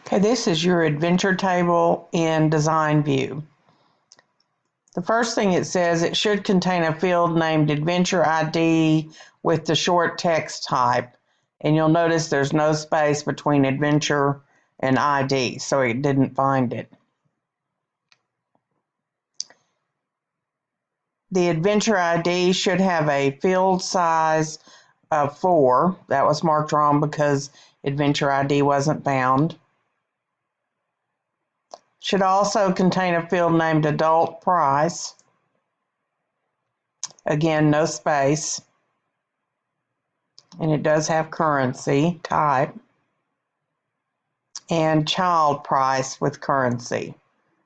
Okay, this is your adventure table in Design View. The first thing it says, it should contain a field named Adventure ID with the short text type. And you'll notice there's no space between Adventure and ID, so it didn't find it. The Adventure ID should have a field size of 4. That was marked wrong because Adventure ID wasn't found. Should also contain a field named Adult Price. Again, no space. And it does have currency type. And Child Price with currency.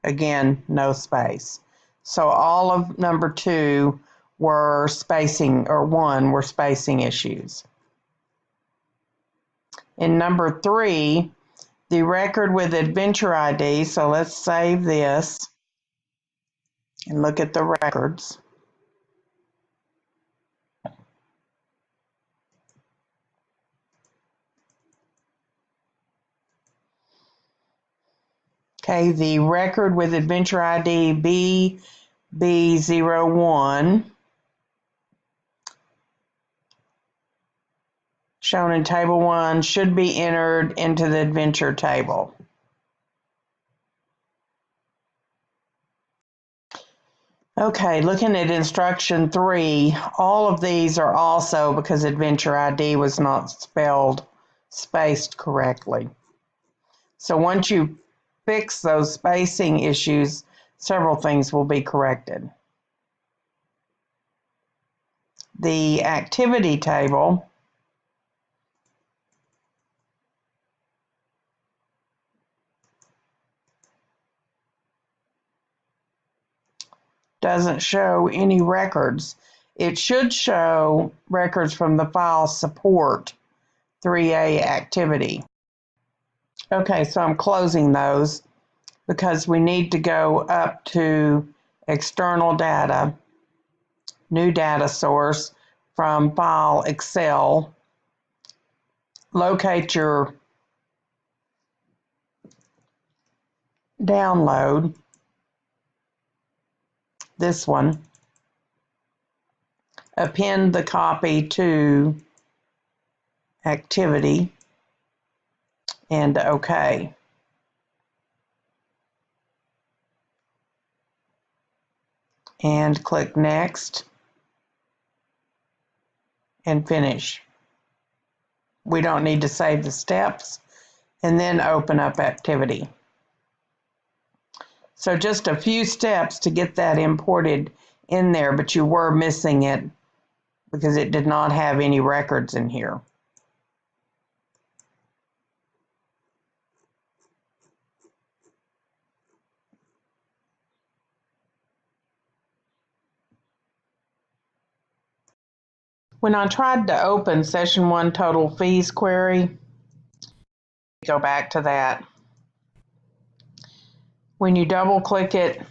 Again, no space. So all of number 2 were spacing, or 1 were spacing issues. In number 3, the record with Adventure ID, so let's save this and look at the records. Okay, the record with Adventure ID BB01, shown in Table 1, should be entered into the Adventure table. Okay, looking at Instruction 3, all of these are also because Adventure ID was not spaced correctly. So once you fix those spacing issues, several things will be corrected. The activity table doesn't show any records. It should show records from the file support 3A activity. Okay, so I'm closing those because we need to go up to external data, new data source from file Excel, locate your download, this one, append the copy to activity, and OK. And click Next and Finish. We don't need to save the steps, and then open up Activity. So just a few steps to get that imported in there, but you were missing it because it did not have any records in here. When I tried to open Session 1 Total Fees query, go back to that. When you double click it,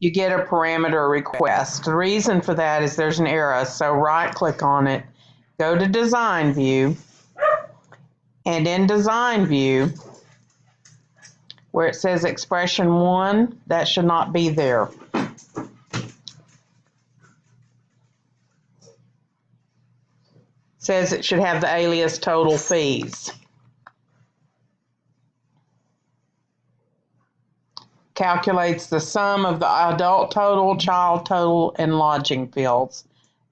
you get a parameter request. The reason for that is there's an error, so right click on it, go to Design View, and in Design View, where it says Expression 1, that should not be there. Says it should have the alias Total Fees. Calculates the sum of the adult total, child total, and lodging fields.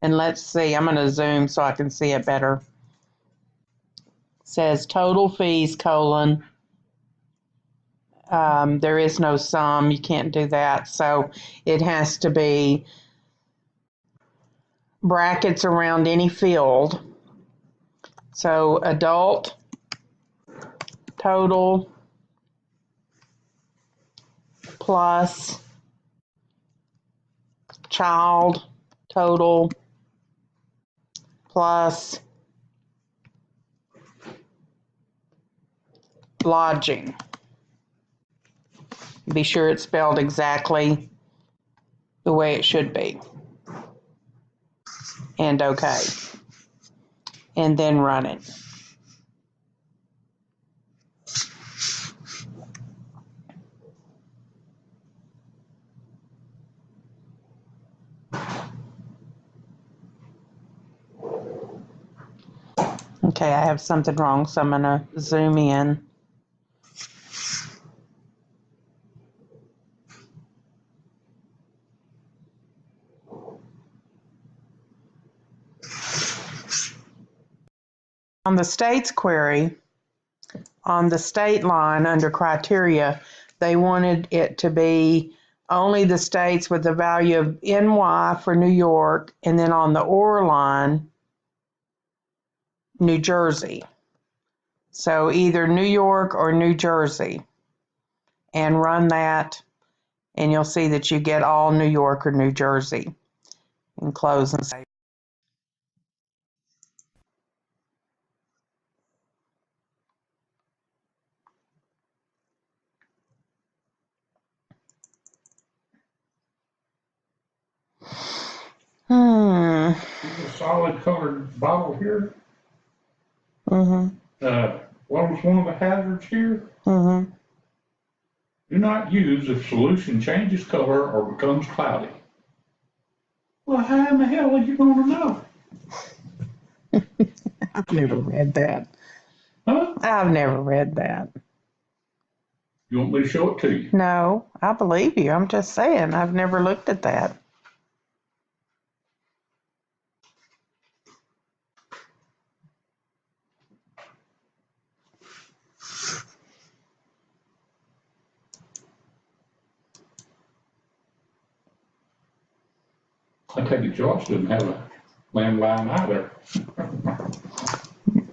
And let's see, I'm going to zoom so I can see it better. Says total fees, colon. There is no sum, you can't do that. So it has to be brackets around any field. So adult total plus child total plus lodging. Be sure it's spelled exactly the way it should be. And OK. And then run it. Okay, I have something wrong, so I'm going to zoom in. On the states query, on the state line under criteria, they wanted it to be only the states with the value of NY for New York, and then on the OR line, New Jersey. So either New York or New Jersey. And run that, and you'll see that you get all New York or New Jersey. And close and save. A solid colored bottle here. What was one of the hazards here? Do not use if solution changes color or becomes cloudy. Well, how in the hell are you going to know? I've never read that. Huh? I've never read that. You want me to show it to you? No, I believe you. I'm just saying, I've never looked at that. I take it Joyce didn't have a landline either.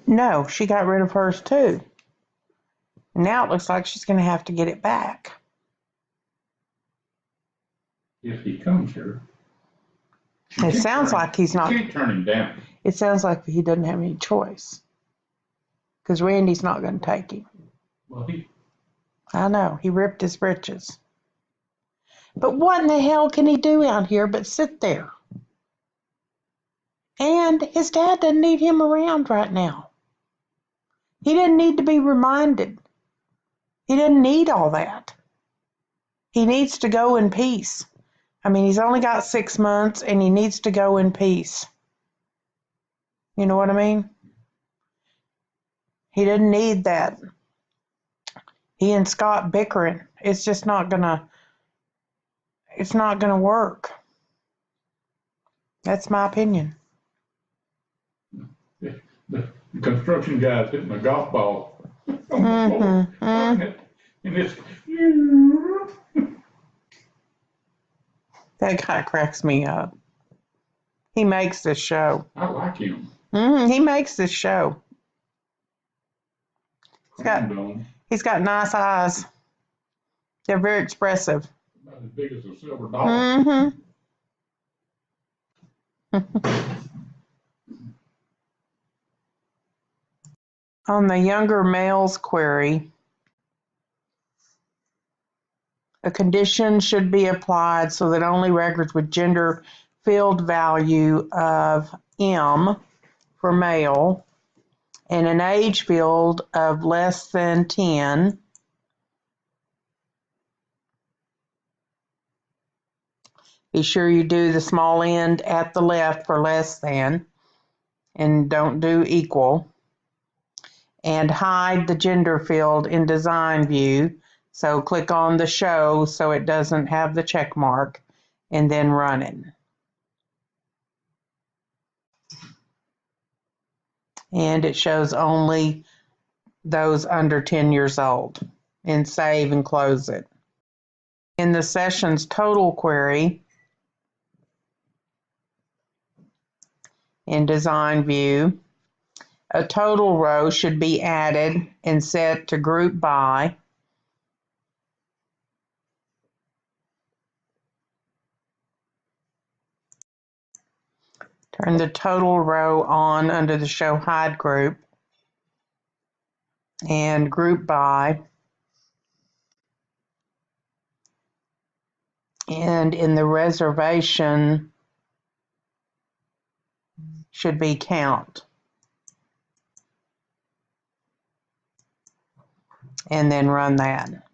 No, she got rid of hers too. Now it looks like she's going to have to get it back. If he comes here. It sounds like he's not. Can't turn him down. It sounds like he doesn't have any choice. Because Randy's not going to take him. Well, I know, he ripped his britches. But what in the hell can he do out here but sit there? And his dad doesn't need him around right now. He didn't need to be reminded. He didn't need all that. He needs to go in peace. I mean, he's only got 6 months and he needs to go in peace. You know what I mean? He didn't need that. He and Scott bickering. It's just not gonna work. That's my opinion. the construction guy's hitting a golf ball on the floor. And it's That guy cracks me up. He makes this show. I like him. He makes this show. He's got nice eyes. They're very expressive. About as big as a silver dollar. On the younger males query, a condition should be applied so that only records with gender field value of M for male and an age field of less than 10 be sure you do the small end at the left for less than and don't do equal, and hide the gender field in design view. So click on the show so it doesn't have the check mark, and then run it. And it shows only those under 10 years old. And save and close it. In the sessions total query, in design view, a total row should be added and set to group by. Turn the total row on under the show hide group and group by. And in the reservation should be count. And then run that.